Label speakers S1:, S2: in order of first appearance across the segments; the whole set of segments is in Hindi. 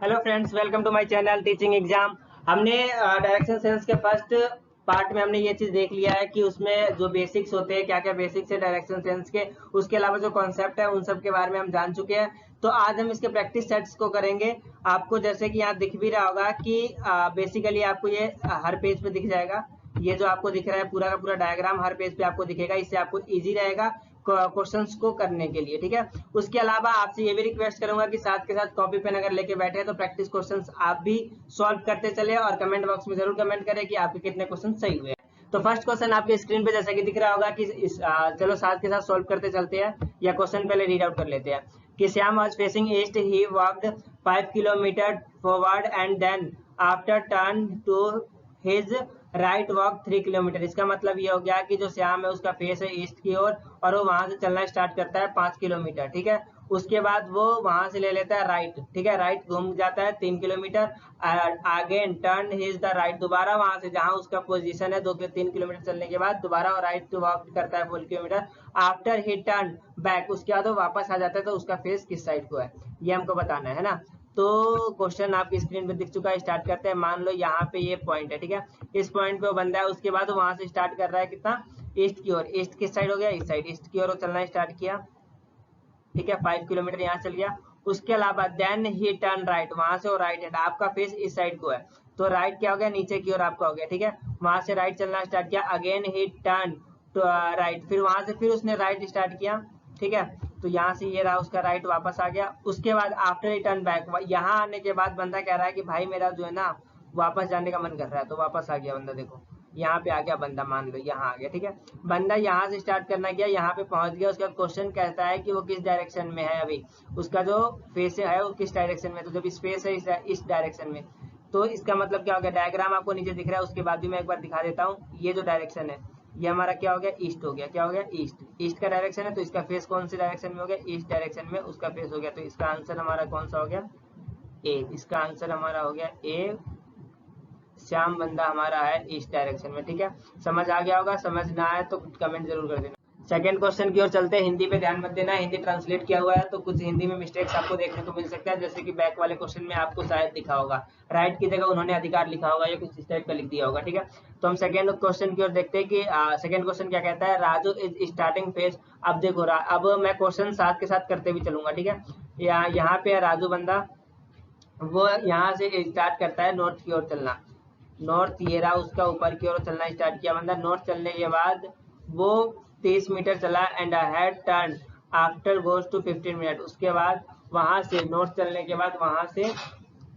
S1: Hello friends, welcome to my channel teaching exam. हमने डायरेक्शन सेंस के फर्स्ट पार्ट में हमने ये चीज देख लिया है कि उसमें जो बेसिक्स होते हैं, क्या क्या बेसिक्स है डायरेक्शन सेंस के, उसके अलावा जो कॉन्सेप्ट है उन सब के बारे में हम जान चुके हैं। तो आज हम इसके प्रैक्टिस सेट्स को करेंगे। आपको जैसे कि यहाँ दिख भी रहा होगा कि बेसिकली आपको ये हर पेज पे दिख जाएगा। ये जो आपको दिख रहा है पूरा का पूरा डायग्राम हर पेज पे आपको दिखेगा, इससे आपको इजी रहेगा क्वेश्चंस को करने के लिए। ठीक है, उसके अलावा आपसे ये भी रिक्वेस्ट करूंगा कि साथ के साथ कॉपी पेन अगर लेके बैठे तो प्रैक्टिस क्वेश्चंस आप भी सॉल्व करते चले और कमेंट बॉक्स में जरूर कमेंट करें कि आपके कितने क्वेश्चन सही हुए हैं। तो फर्स्ट क्वेश्चन आपके स्क्रीन पे जैसा कि दिख रहा होगा कि चलो साथ के साथ सॉल्व करते चलते हैं, या क्वेश्चन पहले रीड आउट कर लेते हैं कि Shyam was facing east, he walked 5 kilometre forward and then after turn to his right walk 3 kilometre. इसका मतलब ये हो गया कि जो श्याम है उसका फेस है ईस्ट की ओर और वो वहां से चलना स्टार्ट करता है 5 किलोमीटर। ठीक है, उसके बाद वो वहां से ले लेता है राइट। ठीक है, राइट घूम जाता है 3 kilometre. Again turn his the right, दोबारा वहां से जहां उसका पोजीशन है 3 किलोमीटर चलने के बाद दोबारा राइट वॉक करता है 4 kilometre. After he turn back, उसके बाद वो वापस आ जाता है। तो उसका फेस किस साइड को है ये हमको बताना है ना। तो क्वेश्चन आपकी स्क्रीन पे दिख चुका है, स्टार्ट करते हैं। मान लो यहाँ पे ये पॉइंट है, ठीक है, इस पॉइंट पे वो बंदा है, उसके बाद वहां से स्टार्ट कर रहा है कितना, ईस्ट की ओर। ईस्ट किस साइड हो गया, इस साइड, ईस्ट की ओर चलना स्टार्ट किया। ठीक है, 5 किलोमीटर यहाँ चल गया। उसके अलावा देन ही टर्न राइट, वहां से वो राइट है, आपका फेस इस साइड को है तो राइट क्या हो गया, नीचे की ओर आपका हो गया। ठीक है, वहां से राइट चलना स्टार्ट किया। Again he turn to right, फिर वहां से फिर उसने राइट स्टार्ट किया। ठीक है, तो यहाँ से ये रहा उसका राइट वापस आ गया। उसके बाद आफ्टर ही टर्न बैक, यहाँ आने के बाद बंदा कह रहा है कि भाई मेरा जो है ना वापस जाने का मन कर रहा है, तो वापस आ गया बंदा। देखो यहाँ पे आ गया बंदा, मान लो यहाँ आ गया। ठीक है, बंदा यहाँ से स्टार्ट करना गया, यहाँ पे पहुंच गया। उसका क्वेश्चन कहता है कि वो किस डायरेक्शन में है, अभी उसका जो फेस है वो किस डायरेक्शन में। तो जब स्पेस है इस डायरेक्शन में, तो इसका मतलब क्या हो गया, डायग्राम आपको नीचे दिख रहा है, उसके बाद भी मैं एक बार दिखा देता हूँ। ये जो डायरेक्शन है ये हमारा क्या हो गया, ईस्ट हो गया। क्या हो गया, ईस्ट, ईस्ट का डायरेक्शन है, तो इसका फेस कौन से डायरेक्शन में हो गया, ईस्ट डायरेक्शन में उसका फेस हो गया। तो इसका आंसर हमारा कौन सा हो गया, ए। इसका आंसर हमारा हो गया ए। श्याम बंदा हमारा है ईस्ट डायरेक्शन में। ठीक है, समझ आ गया होगा, समझ ना आए तो कमेंट जरूर कर देना। सेकंड क्वेश्चन की ओर चलते हैं। हिंदी पे ध्यान मत देना, हिंदी ट्रांसलेट किया हुआ है तो कुछ हिंदी में मिस्टेक्स आपको देखने को मिल सकता है, जैसे कि बैक वाले क्वेश्चन में आपको शायद दिखा होगा राइट की जगह उन्होंने अधिकार लिखा होगा या कुछ इस टाइप का लिख दिया होगा। ठीक है, तो हम सेकंड क्वेश्चन की ओर देखते हैं कि सेकंड क्वेश्चन क्या कहता है, राजू इज स्टार्टिंग फेज। अब देखो अब मैं क्वेश्चन साथ के साथ करते भी चलूंगा। ठीक है, यहाँ पे राजू बंदा वो यहाँ से स्टार्ट करता है नॉर्थ की ओर चलना। नॉर्थ ये रहा उसका, ऊपर की ओर चलना स्टार्ट किया बंदा। नॉर्थ चलने के बाद वो 30 मीटर चला and had turn after goes to 15 minute. उसके बाद वहां से नॉर्थ चलने के बाद वहां से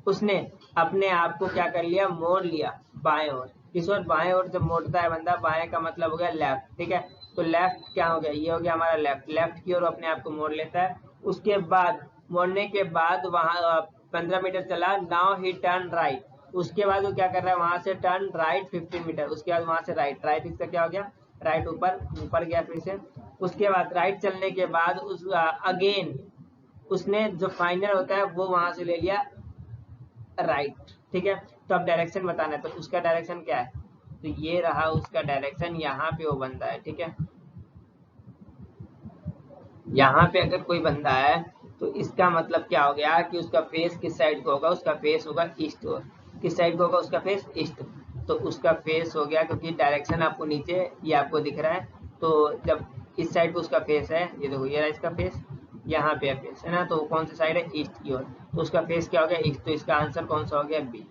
S1: उसने अपने आप को क्या कर लिया, मोड़ लिया बाएं ओर। किस ओर, बाएं ओर। जब मोड़ता है बंदा, बाएं का मतलब हो गया लेफ्ट। ठीक है, तो लेफ्ट क्या हो गया, ये हो गया हमारा लेफ्ट। लेफ्ट की ओर अपने आप को मोड़ लेता है। उसके बाद मोड़ने के बाद वहां 15 मीटर चला, नाउ ही टर्न राइट। उसके बाद वो क्या कर रहा है, वहां से टर्न राइट 15 मीटर। उसके बाद वहां से राइट, राइट इसका क्या हो गया, राइट ऊपर, ऊपर गया फिर से। उसके बाद राइट चलने के बाद उस अगेन उसने जो फाइनल होता है वो वहां से ले लिया राइट। ठीक है, तो अब डायरेक्शन बताना है, तो उसका डायरेक्शन क्या है, तो ये रहा उसका डायरेक्शन, यहाँ पे वो बंदा है। ठीक है, यहाँ पे अगर कोई बंदा है तो इसका मतलब क्या हो गया कि उसका फेस किस साइड को होगा, उसका फेस होगा ईस्ट। और किस साइड को होगा उसका फेस, ईस्ट। तो उसका फेस हो गया, क्योंकि डायरेक्शन आपको नीचे ये आपको दिख रहा है, तो जब इस साइड को उसका फेस है, ये देखो ये रहा इसका फेस, यहाँ पे फेस है ना, तो कौन सी साइड है, ईस्ट की ओर। तो उसका फेस क्या हो गया, ईस्ट। तो इसका आंसर कौन सा हो गया, बी।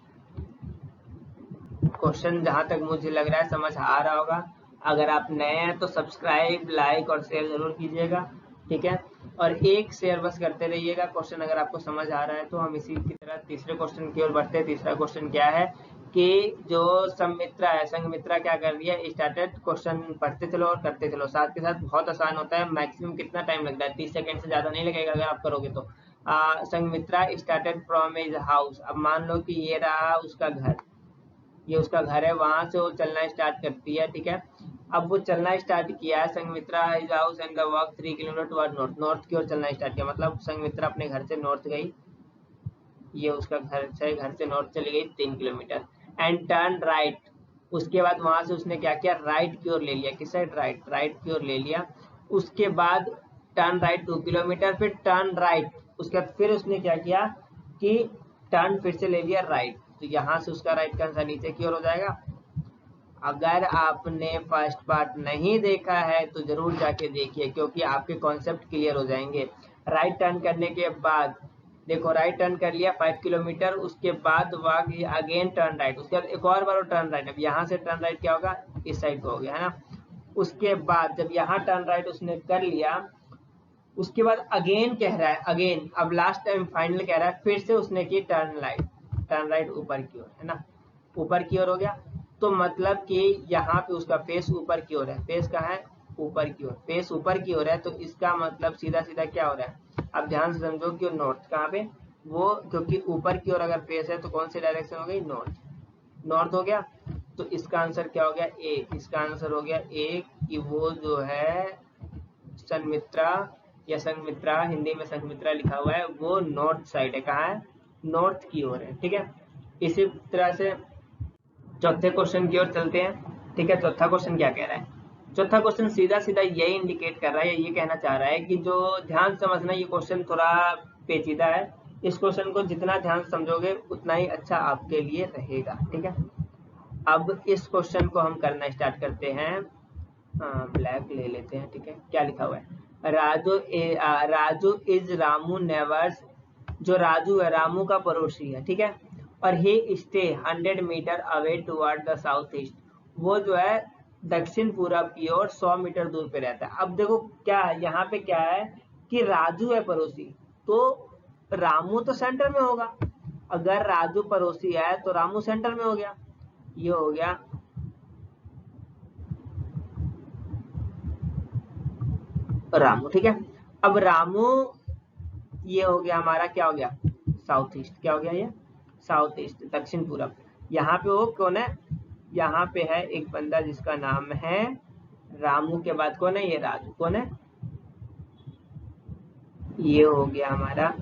S1: क्वेश्चन जहां तक मुझे लग रहा है समझ आ रहा होगा। अगर आप नए हैं तो सब्सक्राइब, लाइक और शेयर जरूर कीजिएगा। ठीक है, और एक शेयर बस करते रहिएगा क्वेश्चन अगर आपको समझ आ रहा है तो। हम इसी की तरह तीसरे क्वेश्चन की ओर बढ़ते हैं। तीसरा क्वेश्चन क्या है कि जो संमित्रा है, संघमित्रा क्या कर रही है, स्टार्टेड। क्वेश्चन पढ़ते चलो और करते चलो साथ के साथ, बहुत आसान होता है। मैक्सिमम कितना टाइम लगता है, 30 सेकंड से ज्यादा नहीं लगेगा अगर आप करोगे तो। Sanghamitra started from his house. अब मान लो कि ये रहा उसका घर, ये उसका घर है, वहां से वो चलना स्टार्ट करती है। ठीक है, अब वो चलना स्टार्ट किया है, Sanghamitra is house and the walk 3 kilometre toward north. North की ओर चलना स्टार्ट किया, मतलब संघमित्रा अपने घर से नॉर्थ गई, ये उसका घर से नॉर्थ चली गई 3 किलोमीटर एंड टर्न राइट। उसके बाद वहां से उसने क्या किया, राइट की ओर ले लिया। किस साइड, राइट, राइट की ओर ले लिया। उसके बाद टर्न राइट 2 किलोमीटर, फिर टर्न राइट। उसके बाद फिर उसने क्या किया कि टर्न फिर से ले लिया राइट, तो यहाँ से उसका राइट का आंसर नीचे की ओर हो जाएगा। अगर आपने फर्स्ट पार्ट नहीं देखा है तो जरूर जाके देखिए, क्योंकि आपके कॉन्सेप्ट क्लियर हो जाएंगे। राइट टर्न करने के बाद देखो, राइट टर्न कर लिया 5 किलोमीटर, उसके बाद वॉक अगेन टर्न राइट, उसके बाद एक और बार टर्न राइट। अब यहाँ से टर्न राइट क्या होगा, इस साइड को हो गया है ना। उसके बाद जब यहाँ टर्न राइट उसने कर लिया, उसके बाद अगेन कह रहा है, अगेन अब लास्ट टाइम फाइनल कह रहा है, फिर से उसने की टर्न राइट ऊपर की ओर, है ना, ऊपर की ओर हो गया। तो मतलब कि यहाँ पे उसका फेस ऊपर की ओर है, फेस कहाँ है, ऊपर की ओर, फेस ऊपर की ओर है। तो इसका मतलब सीधा सीधा क्या हो रहा है, अब ध्यान से समझो कि नॉर्थ कहाँ पे, वो क्योंकि ऊपर की ओर अगर फेस है तो कौन सी डायरेक्शन हो गई, नॉर्थ, नॉर्थ हो गया। तो इसका आंसर क्या हो गया, ए, इसका आंसर हो गया ए, कि वो जो है संमित्रा या संघमित्रा, हिंदी में संघमित्रा लिखा हुआ है, वो नॉर्थ साइड है, कहाँ है, नॉर्थ की ओर है। ठीक है, इसी तरह से चौथे क्वेश्चन की ओर चलते हैं। ठीक है, चौथा क्वेश्चन क्या कह रहा है, चौथा क्वेश्चन सीधा सीधा यही इंडिकेट कर रहा है, ये कहना चाह रहा है कि जो ध्यान समझना, ये क्वेश्चन थोड़ा पेचीदा है, इस क्वेश्चन को जितना ध्यान समझोगे उतना ही अच्छा आपके लिए रहेगा। ठीक है, अब इस क्वेश्चन को हम करना स्टार्ट करते हैं। ब्लैक ले लेते हैं। ठीक है, क्या लिखा हुआ है, राजू इज रामू नेवर्स, जो राजू है रामू का पड़ोसी है। ठीक है, और ही stay 100 metre away toward the south east, वो जो है दक्षिण पूरब की ओर 100 मीटर दूर पे रहता है। अब देखो क्या है, यहाँ पे क्या है कि राजू है पड़ोसी, तो रामू तो सेंटर में होगा। अगर राजू पड़ोसी है तो रामू सेंटर में हो गया, ये हो गया रामू। ठीक है, अब रामू ये हो गया हमारा, क्या हो गया, साउथ ईस्ट, क्या हो गया ये, साउथ ईस्ट, दक्षिण पूरब। यहाँ पे वो कौन है, यहाँ पे है एक बंदा जिसका नाम है रामू, के बाद कौन है, ये राजू, कौन है, ये हो गया हमारा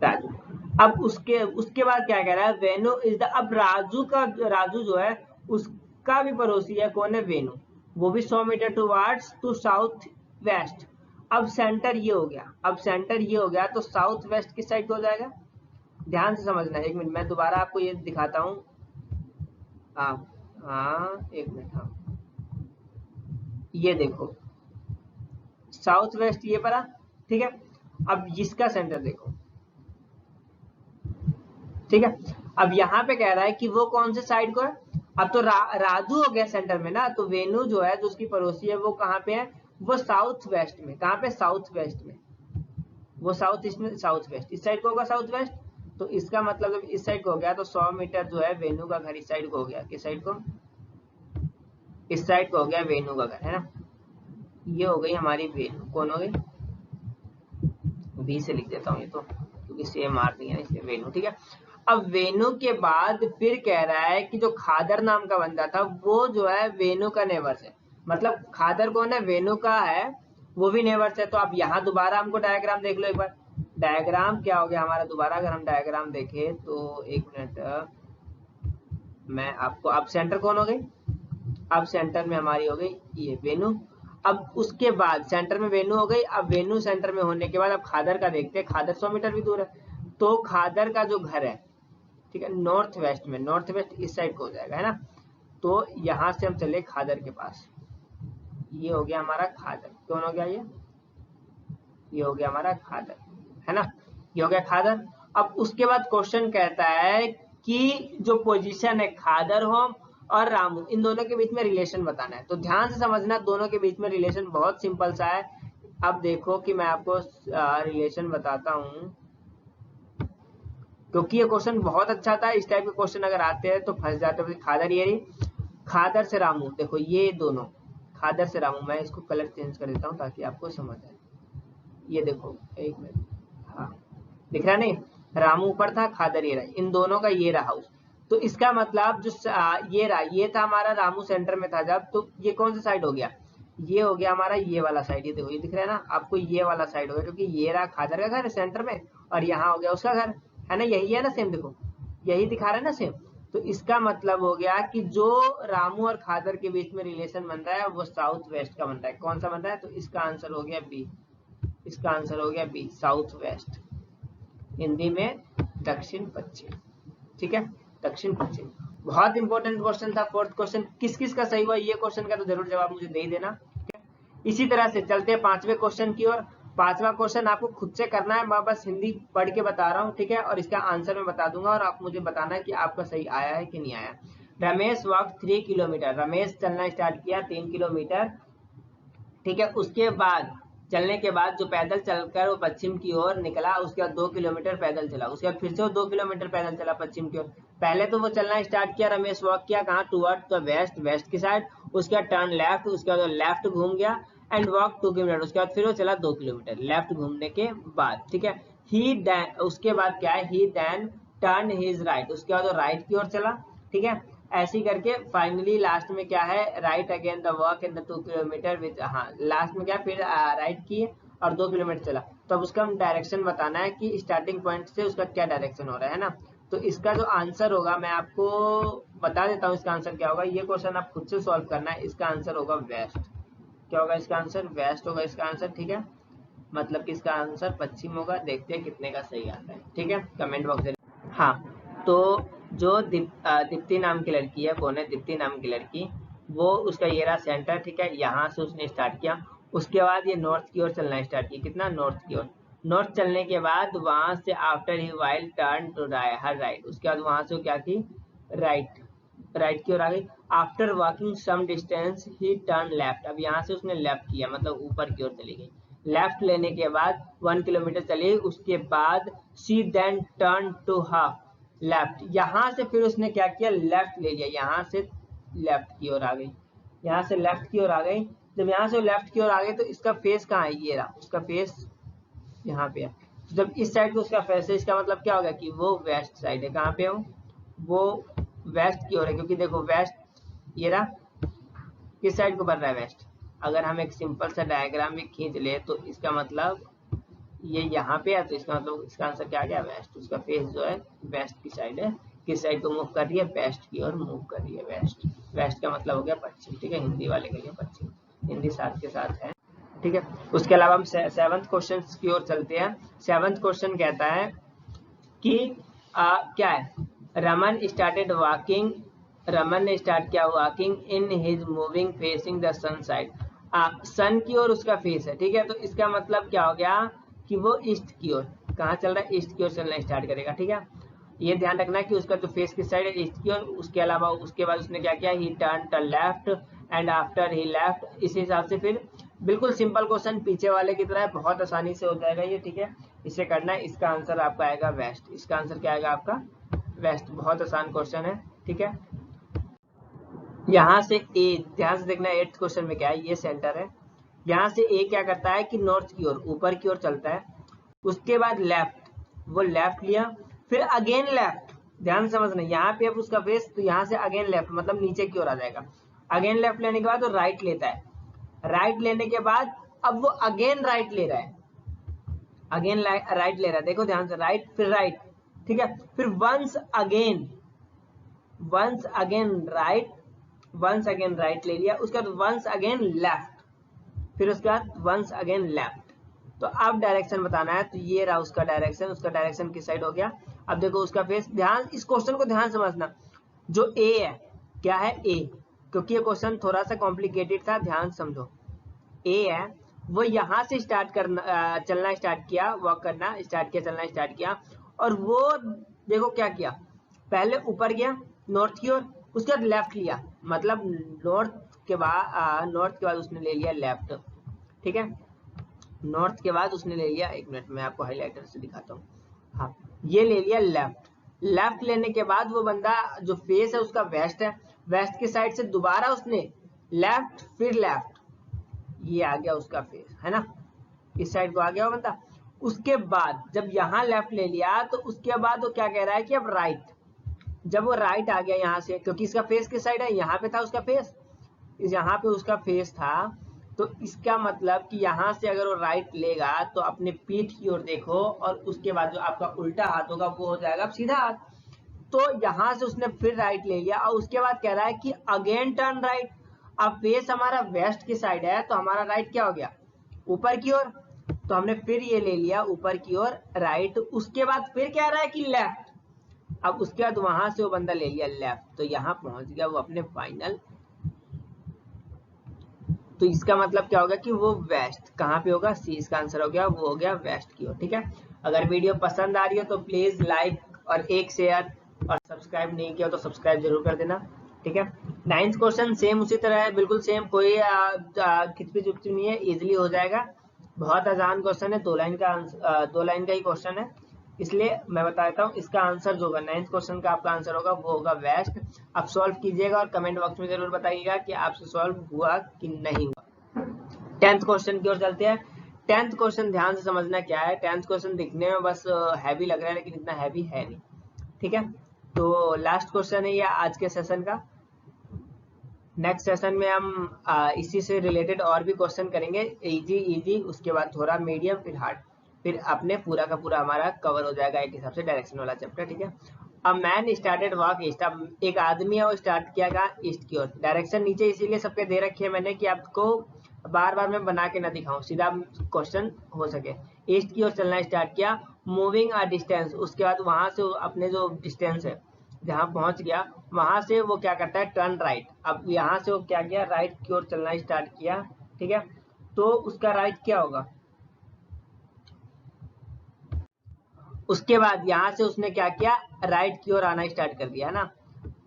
S1: राजू। अब उसके बाद क्या कह रहा है, वेनु इज द, अब राजू जो है उसका भी पड़ोसी है, कौन है, वेनु, वो भी 100 metre towards to south west. अब सेंटर ये हो गया, अब सेंटर ये हो गया, तो साउथ वेस्ट किस साइड को हो जाएगा, ध्यान से समझना। एक मिनट मैं दोबारा आपको ये दिखाता हूँ। हाँ एक मिनट, हाँ ये देखो साउथ वेस्ट ये पड़ा। ठीक है, अब इसका सेंटर देखो। ठीक है, अब यहाँ पे कह रहा है कि वो कौन से साइड को है, अब तो राजू हो गया सेंटर में ना, तो वेनु जो है जो उसकी पड़ोसी है वो कहाँ पे है, वो साउथ वेस्ट में, कहाँ पे, साउथ वेस्ट में, वो साउथ ईस्ट में, साउथ वेस्ट, इस साइड को होगा साउथ वेस्ट। तो इसका मतलब जब इस साइड को हो गया तो 100 मीटर जो है वेनु का घर इस साइड को हो गया, किस साइड को, इस साइड को हो गया वेनु का घर, है ना। ये हो गई हमारी वेनु, कौन हो गई, बी से लिख देता हूँ ये तो, क्योंकि सेम मारनी है इसलिए वेनु। ठीक है, अब वेनु के बाद फिर कह रहा है कि जो खादर नाम का बंदा था वो जो है वेनु का नेबर्स है, मतलब खादर कौन है, वेनु का है, वो भी नेबर्स है। तो अब यहाँ दोबारा हमको डायग्राम देख लो एक बार, डायग्राम क्या हो गया हमारा, दोबारा अगर हम डायग्राम देखें तो एक मिनट मैं आपको, अब सेंटर कौन हो गई, अब सेंटर में हमारी हो गई ये वेनु। अब उसके बाद सेंटर में वेनु हो गई, अब वेनु सेंटर में होने के बाद अब खादर का देखते हैं, खादर 100 मीटर भी दूर है। तो खादर का जो घर है, ठीक है, नॉर्थ वेस्ट में, नॉर्थ वेस्ट इस साइड को हो जाएगा, है ना। तो यहाँ से हम चले खादर के पास, ये हो गया हमारा खादर, कौन हो गया ये हो गया हमारा खादर, है ना, ये हो गया खादर। अब उसके बाद क्वेश्चन कहता है कि जो पोजीशन है खादर होम और रामू, इन दोनों के बीच में रिलेशन बताना है। तो ध्यान से समझना, दोनों के बीच में रिलेशन बहुत सिंपल सा है। अब देखो कि मैं आपको रिलेशन बताता हूँ, क्योंकि ये क्वेश्चन बहुत अच्छा था। इस टाइप के क्वेश्चन अगर आते हैं तो फंस जाते हैं। खादर, ये रही खादर से रामू, देखो ये दोनों खादर से रामू, मैं इसको कलर चेंज कर देता हूँ ताकि आपको समझ आए। ये देखो एक मिनट, हाँ दिख रहा नहीं, रामू ऊपर था, खादर ये रहा, इन दोनों का ये रहा हाउस। तो इसका मतलब जो ये रहा, ये था हमारा रामू सेंटर में था जब, तो ये कौन सा साइड हो गया, ये हो गया हमारा ये वाला साइड। ये देखो ये दिख रहा है ना आपको, ये वाला साइड हो गया, क्योंकि ये रहा खादर का घर सेंटर में और यहाँ हो गया उसका घर, है ना, यही है ना सेम, देखो यही दिखा रहा है ना सेम। तो इसका मतलब हो गया कि जो रामू और खादर के बीच में रिलेशन बन रहा है वो साउथ वेस्ट का बन रहा है। कौन सा बन रहा है, तो इसका आंसर हो गया बी, इसका आंसर हो गया बी, साउथ वेस्ट, हिंदी में दक्षिण पश्चिम। ठीक है, दक्षिण पश्चिम। बहुत इंपॉर्टेंट क्वेश्चन था। फोर्थ क्वेश्चन किस किस का सही हुआ, ये क्वेश्चन का तो जरूर जवाब मुझे दे ही देना। ठीक है, इसी तरह से चलते हैं पांचवें क्वेश्चन की ओर। पांचवा क्वेश्चन आपको खुद से करना है, मैं बस हिंदी पढ़ के बता रहा हूँ। ठीक है, और इसका आंसर मैं बता दूंगा और आप मुझे बताना है कि आपका सही आया है कि नहीं आया। रमेश वॉक 3 किलोमीटर, रमेश चलना स्टार्ट किया 3 किलोमीटर। ठीक है, उसके बाद चलने के बाद जो पैदल चलकर वो पश्चिम की ओर निकला, उसके बाद 2 किलोमीटर पैदल चला, उसके बाद फिर से वो 2 किलोमीटर पैदल चला पश्चिम की ओर। पहले तो वो चलना स्टार्ट किया, रमेश वॉक किया कहाँ, टुवर्ड द वेस्ट, वेस्ट की साइड। उसके बाद टर्न लेफ्ट, उसके बाद लेफ्ट घूम गया एंड वॉक 2 किलोमीटर। उसके बाद फिर वो चला 2 किलोमीटर लेफ्ट घूमने के बाद। ठीक है, उसके बाद क्या है, ही देन टर्न हिज राइट, उसके बाद वो राइट की ओर चला। ठीक है, ऐसे करके फाइनली लास्ट में क्या है, right again the walk in the 2 kilometre with, हाँ लास्ट में क्या, फिर राइट किए और 2 किलोमीटर चला। तो अब उसका हम डायरेक्शन बताना है कि स्टार्टिंग पॉइंट से उसका क्या डायरेक्शन हो रहा है ना। तो इसका जो आंसर होगा मैं आपको बता देता हूँ, इसका आंसर क्या होगा। ये क्वेश्चन आप खुद से सॉल्व करना है। इसका आंसर होगा वेस्ट। क्या होगा इसका आंसर, वेस्ट होगा इसका आंसर। ठीक है, मतलब कि इसका आंसर पश्चिम होगा। देखते हैं कितने का सही आता है। ठीक है, कमेंट बॉक्स में। हाँ, तो जो दीप्ति नाम की लड़की है, कौन है, दीप्ति नाम की लड़की, वो उसका ये रहा सेंटर। ठीक है, यहाँ से उसने स्टार्ट किया, उसके बाद ये नॉर्थ की ओर चलना स्टार्ट किया। कितना, नॉर्थ की ओर। नॉर्थ चलने के बाद वहां से after he while turn to her right, उसके बाद वहां से वो क्या की, राइट, राइट की ओर आ गई। After walking some distance he turn left, अब यहाँ से उसने लेफ्ट किया, मतलब ऊपर की ओर चली गई। लेफ्ट लेने के बाद 1 किलोमीटर चली, उसके बाद see then turn to half left, यहाँ से फिर उसने क्या किया, लेफ्ट ले लिया, यहाँ से लेफ्ट की ओर आ गई, यहाँ से लेफ्ट की ओर आ गई। जब यहाँ से लेफ्ट की ओर आ गई तो इसका फेस कहाँ है, ये रहा उसका फेस, यहाँ पे है। जब इस साइड को उसका फेस है, इसका मतलब क्या होगा कि वो वेस्ट साइड है। कहाँ पे हो, वो वेस्ट की ओर है, क्योंकि देखो वेस्ट ये रहा, किस साइड को बढ़ रहा है, वेस्ट। अगर हम एक सिंपल सा डायग्राम भी खींच ले तो इसका मतलब ये यहाँ पे है, तो इसका मतलब इसका आंसर क्या आ गया, वेस्ट। उसका फेस जो है वेस्ट की साइड है। किस साइड को मूव कर रही है, वेस्ट की ओर मूव कर रही है, वेस्ट। वेस्ट का मतलब हो गया पश्चिम। ठीक है, हिंदी वाले के लिए पश्चिम, हिंदी साथ के साथ है। ठीक है, उसके अलावा हम 7th क्वेश्चन की ओर चलते हैं। 7th क्वेश्चन कहता है कि क्या है, रमन स्टार्टेड वॉकिंग, रमन ने स्टार्ट किया walking in his moving facing the sun side, sun की ओर उसका फेस है। ठीक है, तो इसका मतलब क्या हो गया कि वो ईस्ट की ओर, कहाँ चल रहा है, ईस्ट की ओर चलना स्टार्ट करेगा। ठीक है, ये ध्यान रखना कि उसका जो फेस किस साइड है, ईस्ट की ओर। उसके अलावा उसके बाद उसने क्या किया, he turn to left and after he left. इस हिसाब से फिर बिल्कुल सिंपल क्वेश्चन पीछे वाले की तरह है, बहुत आसानी से हो जाएगा ये। ठीक है, इसे करना है। इसका आंसर आपका आएगा वेस्ट। इसका आंसर क्या आएगा आपका, वेस्ट। बहुत आसान क्वेश्चन है। ठीक है, यहाँ से ए, ध्यान से देखना 8th क्वेश्चन में क्या है, ये सेंटर है। यहाँ से ए क्या करता है कि नॉर्थ की ओर, ऊपर की ओर चलता है। उसके बाद लेफ्ट, वो लेफ्ट लिया, फिर अगेन लेफ्ट। ध्यान समझना, यहाँ पे अब उसका फेस, तो यहाँ से अगेन लेफ्ट मतलब नीचे की ओर आ जाएगा। अगेन लेफ्ट लेने के बाद वो राइट लेता है। राइट लेने के बाद अब वो अगेन राइट ले रहा है, अगेन राइट ले रहा है। देखो ध्यान से, राइट फिर राइट। ठीक है, फिर once again right, once again right ले लिया। उसके बाद वंस अगेन लेफ्ट, फिर उसके बाद वंस अगेन लेफ्ट। तो अब डायरेक्शन बताना है, तो ये रहा उसका डायरेक्शन। उसका डायरेक्शन किस साइड हो गया, अब देखो उसका फेस। ध्यान, इस क्वेश्चन को ध्यान समझना, जो ए है, क्या है ए, क्योंकि ये क्वेश्चन थोड़ा सा कॉम्प्लिकेटेड था, ध्यान समझो। ए है, वो यहाँ से स्टार्ट करना, चलना स्टार्ट किया, वॉक करना स्टार्ट किया, चलना स्टार्ट किया। और वो देखो क्या किया, पहले ऊपर गया नॉर्थ की ओर, उसके बाद लेफ्ट लिया, मतलब नॉर्थ के बाद उसने ले लिया लेफ्ट। ठीक है, नॉर्थ के बाद उसने ले लिया, एक मिनट में आपको हाईलाइटर से दिखाता हूँ। हाँ, ये ले लिया लेफ्ट। लेफ्ट लेने के बाद वो बंदा जो फेस है उसका वेस्ट है, वेस्ट की साइड से दोबारा उसने लेफ्ट फिर लेफ्ट, ये आ गया उसका फेस, है ना, इस साइड को आ गया वो बंदा। उसके बाद जब यहाँ लेफ्ट ले लिया तो उसके बाद वो क्या कह रहा है कि अब राइट। जब वो राइट आ गया यहाँ से, क्योंकि इसका फेस किस साइड है, यहाँ पे था उसका फेस, यहाँ पे उसका फेस था, तो इसका मतलब कि यहाँ से अगर वो राइट लेगा तो अपने पीठ की ओर देखो, और उसके बाद जो आपका उल्टा हाथ होगा वो हो जाएगा सीधा हाथ। तो यहाँ से उसने फिर राइट ले लिया, और उसके बाद कह रहा है कि अगेन टर्न राइट। अब फेस हमारा वेस्ट की साइड है, तो हमारा राइट क्या हो गया, ऊपर की ओर। तो हमने फिर ये ले लिया ऊपर की ओर राइट, उसके बाद फिर क्या रहा है कि लेफ्ट, अब उसके बाद वहां से वो बंदा ले लिया लेफ्ट, तो यहाँ पहुंच गया वो अपने फाइनल। तो इसका मतलब क्या होगा कि वो वेस्ट कहाँ पे होगा, सी इसका आंसर हो गया, वो हो गया वेस्ट की ओर। ठीक है, अगर वीडियो पसंद आ रही हो तो प्लीज लाइक और एक शेयर, और सब्सक्राइब नहीं किया तो सब्सक्राइब जरूर कर देना। ठीक है, 9th क्वेश्चन सेम उसी तरह है, बिल्कुल सेम, कोई खिचपी चुपची नहीं है, इजिली हो जाएगा। बहुत आसान क्वेश्चन है, 2 लाइन का ही क्वेश्चन है, इसलिए मैं बता देता हूँ। इसका आंसर जो होगा 9th क्वेश्चन का आपका आंसर होगा वो होगा वेस्ट। आप सॉल्व कीजिएगा और कमेंट बॉक्स में जरूर बताइएगा कि आपसे सॉल्व हुआ कि नहीं हुआ। 10th क्वेश्चन की ओर चलते हैं। 10th क्वेश्चन ध्यान से समझना क्या है। 10th क्वेश्चन दिखने में बस हैवी लग रहा है, लेकिन इतना हैवी है नहीं। ठीक है, तो लास्ट क्वेश्चन है ये आज के सेशन का। नेक्स्ट सेशन में हम इसी से रिलेटेड और भी क्वेश्चन करेंगे, इजी, उसके बाद थोड़ा मीडियम, फिर हार्ड, फिर अपने पूरा का पूरा हमारा कवर हो जाएगा एक हिसाब से डायरेक्शन वाला चैप्टर। ठीक है, अब मैन स्टार्टेड वॉक ईस्ट, अब एक आदमी है वो स्टार्ट किया गया ईस्ट की ओर। डायरेक्शन नीचे इसीलिए सबके दे रखी है मैंने कि आपको बार बार मैं बना के ना दिखाऊं, सीधा क्वेश्चन हो सके। ईस्ट की ओर चलना स्टार्ट किया, मूविंग अ डिस्टेंस, उसके बाद वहां से अपने जो डिस्टेंस है जहां पहुंच गया वहां से वो क्या करता है, टर्न राइट। अब यहाँ से वो क्या किया, राइट की ओर चलना स्टार्ट किया। ठीक है, तो उसका राइट क्या होगा, उसके बाद यहाँ से उसने क्या किया, राइट की ओर आना स्टार्ट कर दिया ना,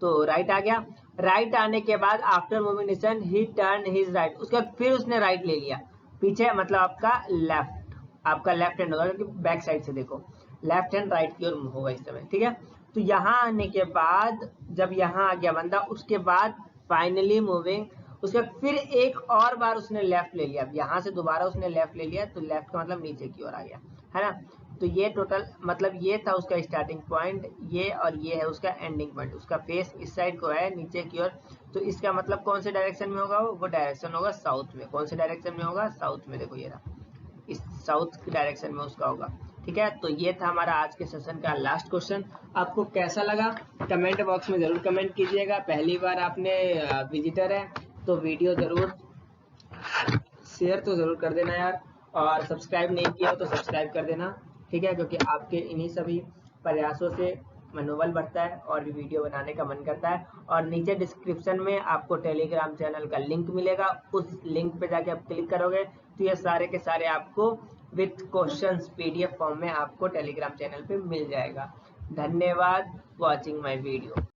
S1: तो राइट आ गया। राइट आने के बाद after moving distance he turn his right, उसके बाद फिर उसने राइट ले लिया पीछे, मतलब आपका लेफ्ट, आपका लेफ्ट हैंड होगा क्योंकि बैक साइड से देखो, लेफ्ट हैंड राइट की ओर होगा इस समय। ठीक है, तो यहाँ आने के बाद जब यहाँ आ गया बंदा, उसके बाद फाइनली मूविंग, उसके बाद फिर एक और बार उसने लेफ्ट ले लिया, अब यहाँ से दोबारा उसने लेफ्ट ले लिया, तो लेफ्ट का मतलब नीचे की ओर आ गया, है ना। तो ये टोटल मतलब ये था उसका स्टार्टिंग पॉइंट, ये और ये है उसका एंडिंग पॉइंट, उसका फेस इस साइड को है नीचे की ओर। तो इसका मतलब कौन से डायरेक्शन में होगा, वो डायरेक्शन होगा साउथ में। कौन से डायरेक्शन में होगा, साउथ में, देखो ये रहा, इस साउथ की डायरेक्शन में उसका होगा। ठीक है, तो ये था हमारा आज के सेशन का लास्ट क्वेश्चन। आपको कैसा लगा कमेंट बॉक्स में जरूर कमेंट कीजिएगा। पहली बार आपने विजिटर है तो वीडियो जरूर शेयर तो जरूर कर देना यार, और सब्सक्राइब नहीं किया हो तो सब्सक्राइब कर देना। ठीक है, क्योंकि आपके इन्हीं सभी प्रयासों से मनोबल बढ़ता है और भी वीडियो बनाने का मन करता है। और नीचे डिस्क्रिप्शन में आपको टेलीग्राम चैनल का लिंक मिलेगा, उस लिंक पे जाके आप क्लिक करोगे तो ये सारे के सारे आपको विथ क्वेश्चंस पीडीएफ फॉर्म में आपको टेलीग्राम चैनल पे मिल जाएगा। धन्यवाद वॉचिंग माय वीडियो।